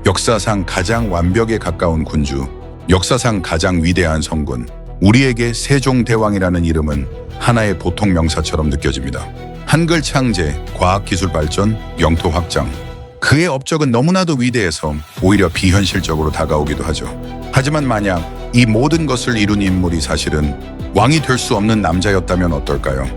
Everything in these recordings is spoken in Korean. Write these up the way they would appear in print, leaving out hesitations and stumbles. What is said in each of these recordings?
역사상 가장 완벽에 가까운 군주, 역사상 가장 위대한 성군, 우리에게 세종대왕이라는 이름은 하나의 보통 명사처럼 느껴집니다. 한글 창제, 과학기술 발전, 영토 확장. 그의 업적은 너무나도 위대해서 오히려 비현실적으로 다가오기도 하죠. 하지만 만약 이 모든 것을 이룬 인물이 사실은 왕이 될 수 없는 남자였다면 어떨까요?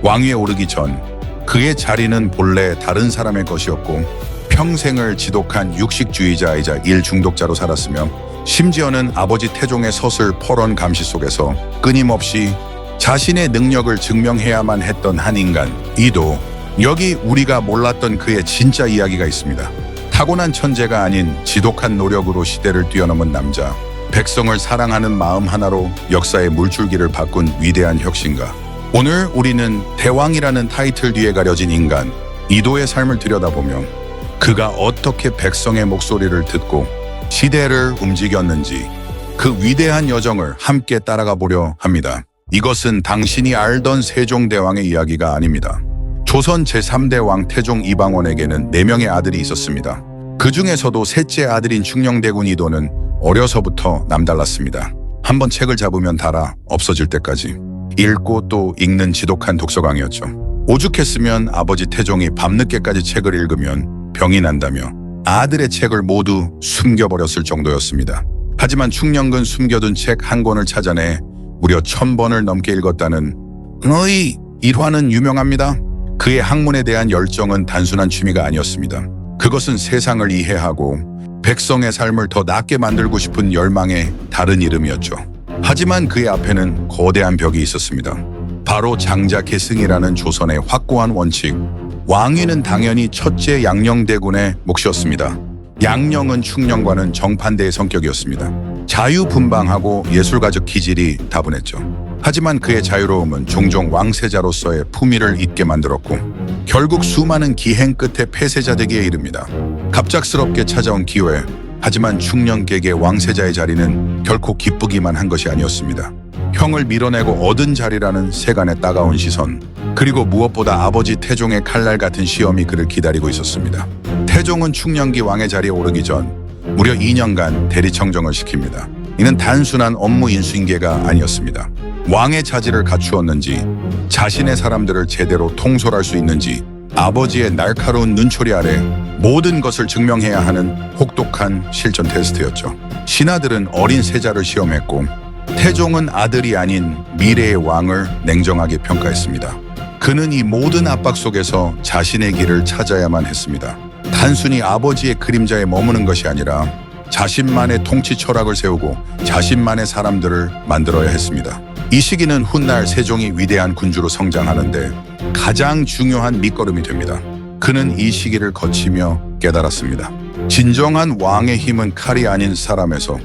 왕위에 오르기 전 그의 자리는 본래 다른 사람의 것이었고 평생을 지독한 육식주의자이자 일 중독자로 살았으며 심지어는 아버지 태종의 서슬 퍼런 감시 속에서 끊임없이 자신의 능력을 증명해야만 했던 한 인간, 이도. 여기 우리가 몰랐던 그의 진짜 이야기가 있습니다. 타고난 천재가 아닌 지독한 노력으로 시대를 뛰어넘은 남자, 백성을 사랑하는 마음 하나로 역사의 물줄기를 바꾼 위대한 혁신가. 오늘 우리는 대왕이라는 타이틀 뒤에 가려진 인간, 이도의 삶을 들여다보며 그가 어떻게 백성의 목소리를 듣고 시대를 움직였는지 그 위대한 여정을 함께 따라가 보려 합니다. 이것은 당신이 알던 세종대왕의 이야기가 아닙니다. 조선 제3대 왕 태종 이방원에게는 4명의 아들이 있었습니다. 그 중에서도 셋째 아들인 충녕대군 이도는 어려서부터 남달랐습니다. 한번 책을 잡으면 달아 없어질 때까지 읽고 또 읽는 지독한 독서광이었죠. 오죽했으면 아버지 태종이 밤늦게까지 책을 읽으면 병이 난다며 아들의 책을 모두 숨겨버렸을 정도였습니다. 하지만 충녕은 숨겨둔 책 한 권을 찾아내 무려 1000번을 넘게 읽었다는 의 일화는 유명합니다. 그의 학문에 대한 열정은 단순한 취미가 아니었습니다. 그것은 세상을 이해하고 백성의 삶을 더 낫게 만들고 싶은 열망의 다른 이름이었죠. 하지만 그의 앞에는 거대한 벽이 있었습니다. 바로 장자계승이라는 조선의 확고한 원칙. 왕위는 당연히 첫째 양녕대군의 몫이었습니다. 양녕은 충녕과는 정반대의 성격이었습니다. 자유분방하고 예술가적 기질이 다분했죠. 하지만 그의 자유로움은 종종 왕세자로서의 품위를 잊게 만들었고 결국 수많은 기행 끝에 폐쇄자 되기에 이릅니다. 갑작스럽게 찾아온 기회, 하지만 충녕객의 왕세자의 자리는 결코 기쁘기만 한 것이 아니었습니다. 형을 밀어내고 얻은 자리라는 세간의 따가운 시선, 그리고 무엇보다 아버지 태종의 칼날 같은 시험이 그를 기다리고 있었습니다. 태종은 충녕기 왕의 자리에 오르기 전 무려 2년간 대리청정을 시킵니다. 이는 단순한 업무 인수인계가 아니었습니다. 왕의 자질을 갖추었는지, 자신의 사람들을 제대로 통솔할 수 있는지, 아버지의 날카로운 눈초리 아래 모든 것을 증명해야 하는 혹독한 실전 테스트였죠. 신하들은 어린 세자를 시험했고 태종은 아들이 아닌 미래의 왕을 냉정하게 평가했습니다. 그는 이 모든 압박 속에서 자신의 길을 찾아야만 했습니다. 단순히 아버지의 그림자에 머무는 것이 아니라 자신만의 통치 철학을 세우고 자신만의 사람들을 만들어야 했습니다. 이 시기는 훗날 세종이 위대한 군주로 성장하는데 가장 중요한 밑거름이 됩니다. 그는 이 시기를 거치며 깨달았습니다. 진정한 왕의 힘은 칼이 아닌 사람에서,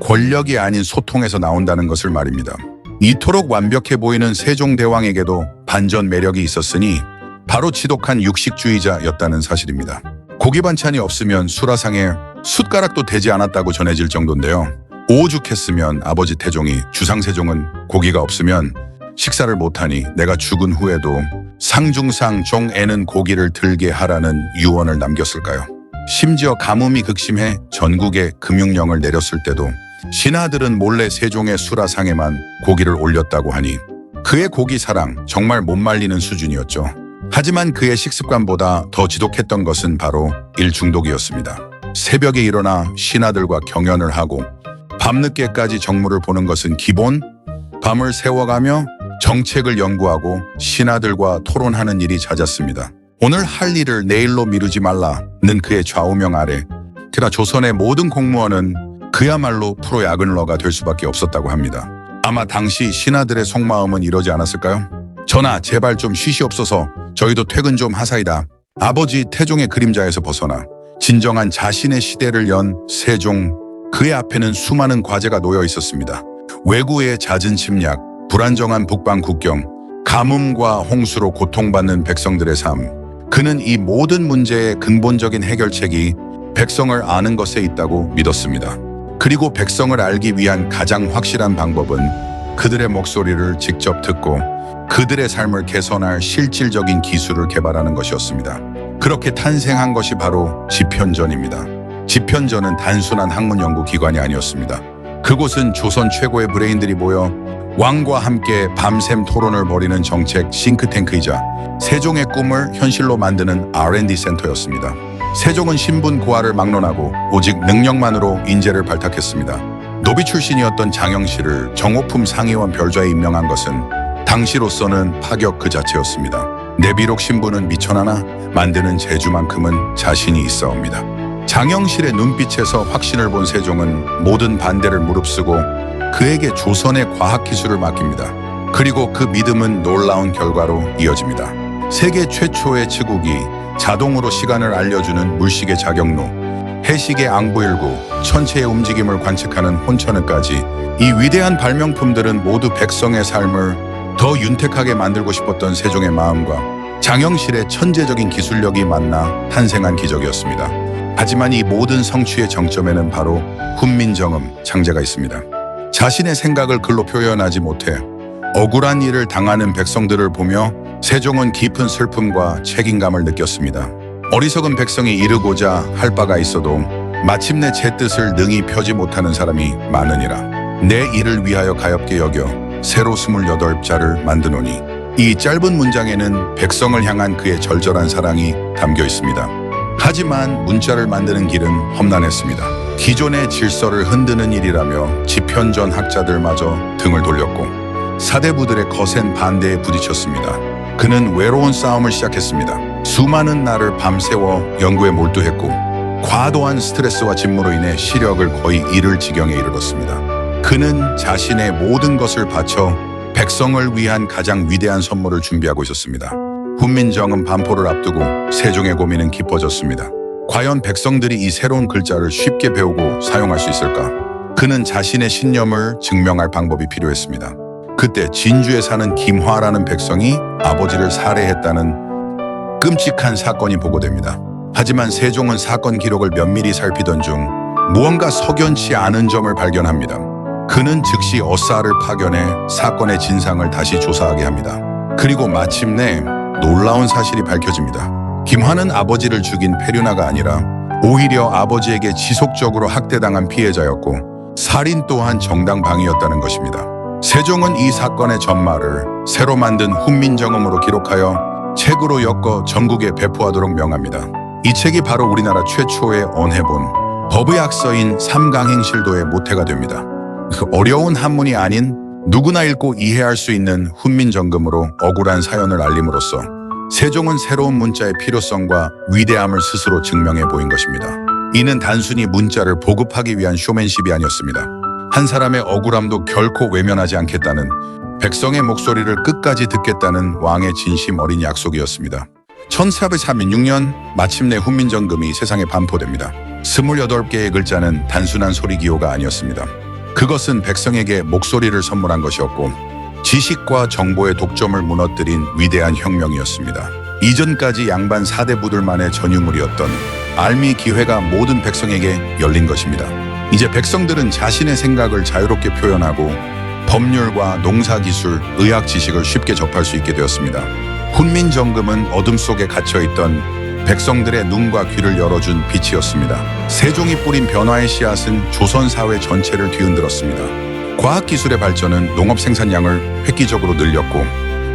권력이 아닌 소통에서 나온다는 것을 말입니다. 이토록 완벽해 보이는 세종대왕에게도 반전 매력이 있었으니 바로 지독한 육식주의자였다는 사실입니다. 고기 반찬이 없으면 수라상에 숟가락도 대지 않았다고 전해질 정도인데요. 오죽했으면 아버지 태종이 주상세종은 고기가 없으면 식사를 못하니 내가 죽은 후에도 상중상 종에는 고기를 들게 하라는 유언을 남겼을까요? 심지어 가뭄이 극심해 전국에 금융령을 내렸을 때도 신하들은 몰래 세종의 수라상에만 고기를 올렸다고 하니 그의 고기 사랑 정말 못 말리는 수준이었죠. 하지만 그의 식습관보다 더 지독했던 것은 바로 일중독이었습니다. 새벽에 일어나 신하들과 경연을 하고 밤늦게까지 정무를 보는 것은 기본, 밤을 새워가며 정책을 연구하고 신하들과 토론하는 일이 잦았습니다. 오늘 할 일을 내일로 미루지 말라는 그의 좌우명 아래 게다가 조선의 모든 공무원은 그야말로 프로 야근러가 될 수밖에 없었다고 합니다. 아마 당시 신하들의 속마음은 이러지 않았을까요? 전하, 제발 좀 쉬시옵소서. 저희도 퇴근 좀 하사이다. 아버지 태종의 그림자에서 벗어나 진정한 자신의 시대를 연 세종, 그의 앞에는 수많은 과제가 놓여 있었습니다. 외구의 잦은 침략, 불안정한 북방 국경, 가뭄과 홍수로 고통받는 백성들의 삶. 그는 이 모든 문제의 근본적인 해결책이 백성을 아는 것에 있다고 믿었습니다. 그리고 백성을 알기 위한 가장 확실한 방법은 그들의 목소리를 직접 듣고 그들의 삶을 개선할 실질적인 기술을 개발하는 것이었습니다. 그렇게 탄생한 것이 바로 집현전입니다. 집현전은 단순한 학문 연구 기관이 아니었습니다. 그곳은 조선 최고의 브레인들이 모여 왕과 함께 밤샘 토론을 벌이는 정책 싱크탱크이자 세종의 꿈을 현실로 만드는 R&D 센터였습니다. 세종은 신분 고하를 막론하고 오직 능력만으로 인재를 발탁했습니다. 노비 출신이었던 장영실을 정호품 상의원 별좌에 임명한 것은 당시로서는 파격 그 자체였습니다. 내 비록 신분은 미천하나 만드는 재주만큼은 자신이 있어옵니다. 장영실의 눈빛에서 확신을 본 세종은 모든 반대를 무릅쓰고 그에게 조선의 과학기술을 맡깁니다. 그리고 그 믿음은 놀라운 결과로 이어집니다. 세계 최초의 치국이 자동으로 시간을 알려주는 물시계 자경로, 해시계 앙부일구, 천체의 움직임을 관측하는 혼천은까지 이 위대한 발명품들은 모두 백성의 삶을 더 윤택하게 만들고 싶었던 세종의 마음과 장영실의 천재적인 기술력이 만나 탄생한 기적이었습니다. 하지만 이 모든 성취의 정점에는 바로 훈민정음 창제가 있습니다. 자신의 생각을 글로 표현하지 못해 억울한 일을 당하는 백성들을 보며 세종은 깊은 슬픔과 책임감을 느꼈습니다. 어리석은 백성이 이르고자 할 바가 있어도 마침내 제 뜻을 능히 펴지 못하는 사람이 많으니라. 내 일을 위하여 가엾게 여겨 새로 28자를 만드노니. 이 짧은 문장에는 백성을 향한 그의 절절한 사랑이 담겨 있습니다. 하지만 문자를 만드는 길은 험난했습니다. 기존의 질서를 흔드는 일이라며 집현전 학자들마저 등을 돌렸고 사대부들의 거센 반대에 부딪혔습니다. 그는 외로운 싸움을 시작했습니다. 수많은 날을 밤새워 연구에 몰두했고 과도한 스트레스와 진무로 인해 시력을 거의 잃을 지경에 이르렀습니다. 그는 자신의 모든 것을 바쳐 백성을 위한 가장 위대한 선물을 준비하고 있었습니다. 훈민정음 반포를 앞두고 세종의 고민은 깊어졌습니다. 과연 백성들이 이 새로운 글자를 쉽게 배우고 사용할 수 있을까? 그는 자신의 신념을 증명할 방법이 필요했습니다. 그때 진주에 사는 김화라는 백성이 아버지를 살해했다는 끔찍한 사건이 보고됩니다. 하지만 세종은 사건 기록을 면밀히 살피던 중 무언가 석연치 않은 점을 발견합니다. 그는 즉시 어사를 파견해 사건의 진상을 다시 조사하게 합니다. 그리고 마침내 놀라운 사실이 밝혀집니다. 김화는 아버지를 죽인 페류나가 아니라 오히려 아버지에게 지속적으로 학대당한 피해자였고 살인 또한 정당방위였다는 것입니다. 세종은 이 사건의 전말을 새로 만든 훈민정음으로 기록하여 책으로 엮어 전국에 배포하도록 명합니다. 이 책이 바로 우리나라 최초의 언해본 법의학서인 삼강행실도의 모태가 됩니다. 그 어려운 한문이 아닌 누구나 읽고 이해할 수 있는 훈민정음으로 억울한 사연을 알림으로써 세종은 새로운 문자의 필요성과 위대함을 스스로 증명해 보인 것입니다. 이는 단순히 문자를 보급하기 위한 쇼맨십이 아니었습니다. 한 사람의 억울함도 결코 외면하지 않겠다는, 백성의 목소리를 끝까지 듣겠다는 왕의 진심 어린 약속이었습니다. 1436년 마침내 훈민정음이 세상에 반포됩니다. 28개의 글자는 단순한 소리기호가 아니었습니다. 그것은 백성에게 목소리를 선물한 것이었고 지식과 정보의 독점을 무너뜨린 위대한 혁명이었습니다. 이전까지 양반 사대부들만의 전유물이었던 알미 기회가 모든 백성에게 열린 것입니다. 이제 백성들은 자신의 생각을 자유롭게 표현하고 법률과 농사기술, 의학 지식을 쉽게 접할 수 있게 되었습니다. 훈민정음은 어둠 속에 갇혀있던 백성들의 눈과 귀를 열어준 빛이었습니다. 세종이 뿌린 변화의 씨앗은 조선 사회 전체를 뒤흔들었습니다. 과학기술의 발전은 농업 생산량을 획기적으로 늘렸고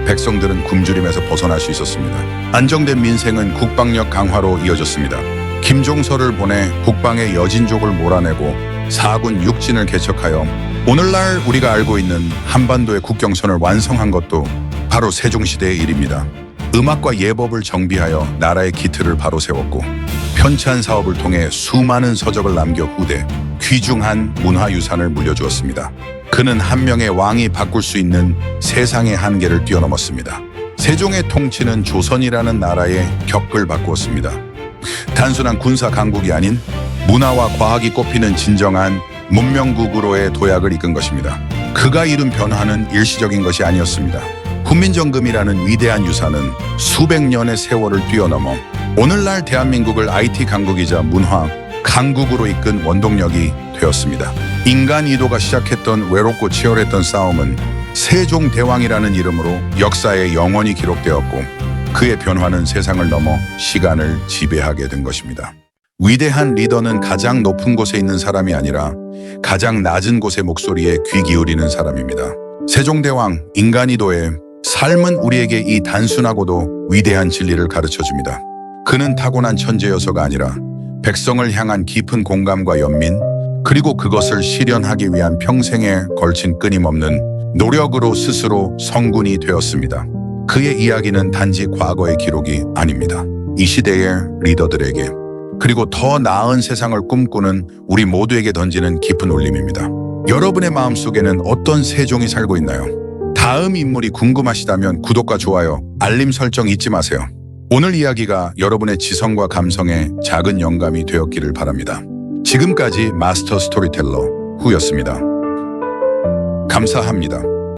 백성들은 굶주림에서 벗어날 수 있었습니다. 안정된 민생은 국방력 강화로 이어졌습니다. 김종서를 보내 국방의 여진족을 몰아내고 사군 육진을 개척하여 오늘날 우리가 알고 있는 한반도의 국경선을 완성한 것도 바로 세종시대의 일입니다. 음악과 예법을 정비하여 나라의 기틀을 바로 세웠고 편찬 사업을 통해 수많은 서적을 남겨 후대 귀중한 문화유산을 물려주었습니다. 그는 한 명의 왕이 바꿀 수 있는 세상의 한계를 뛰어넘었습니다. 세종의 통치는 조선이라는 나라의 격을 바꾸었습니다. 단순한 군사 강국이 아닌 문화와 과학이 꼽히는 진정한 문명국으로의 도약을 이끈 것입니다. 그가 이룬 변화는 일시적인 것이 아니었습니다. 훈민정음이라는 위대한 유산은 수백 년의 세월을 뛰어넘어 오늘날 대한민국을 IT 강국이자 문화 강국으로 이끈 원동력이 되었습니다. 인간 이도가 시작했던 외롭고 치열했던 싸움은 세종대왕이라는 이름으로 역사에 영원히 기록되었고 그의 변화는 세상을 넘어 시간을 지배하게 된 것입니다. 위대한 리더는 가장 높은 곳에 있는 사람이 아니라 가장 낮은 곳의 목소리에 귀 기울이는 사람입니다. 세종대왕 인간이도의 삶은 우리에게 이 단순하고도 위대한 진리를 가르쳐줍니다. 그는 타고난 천재여서가 아니라 백성을 향한 깊은 공감과 연민, 그리고 그것을 실현하기 위한 평생에 걸친 끊임없는 노력으로 스스로 성군이 되었습니다. 그의 이야기는 단지 과거의 기록이 아닙니다. 이 시대의 리더들에게, 그리고 더 나은 세상을 꿈꾸는 우리 모두에게 던지는 깊은 울림입니다. 여러분의 마음속에는 어떤 세종이 살고 있나요? 다음 인물이 궁금하시다면 구독과 좋아요, 알림 설정 잊지 마세요. 오늘 이야기가 여러분의 지성과 감성에 작은 영감이 되었기를 바랍니다. 지금까지 마스터 스토리텔러 후였습니다. 감사합니다.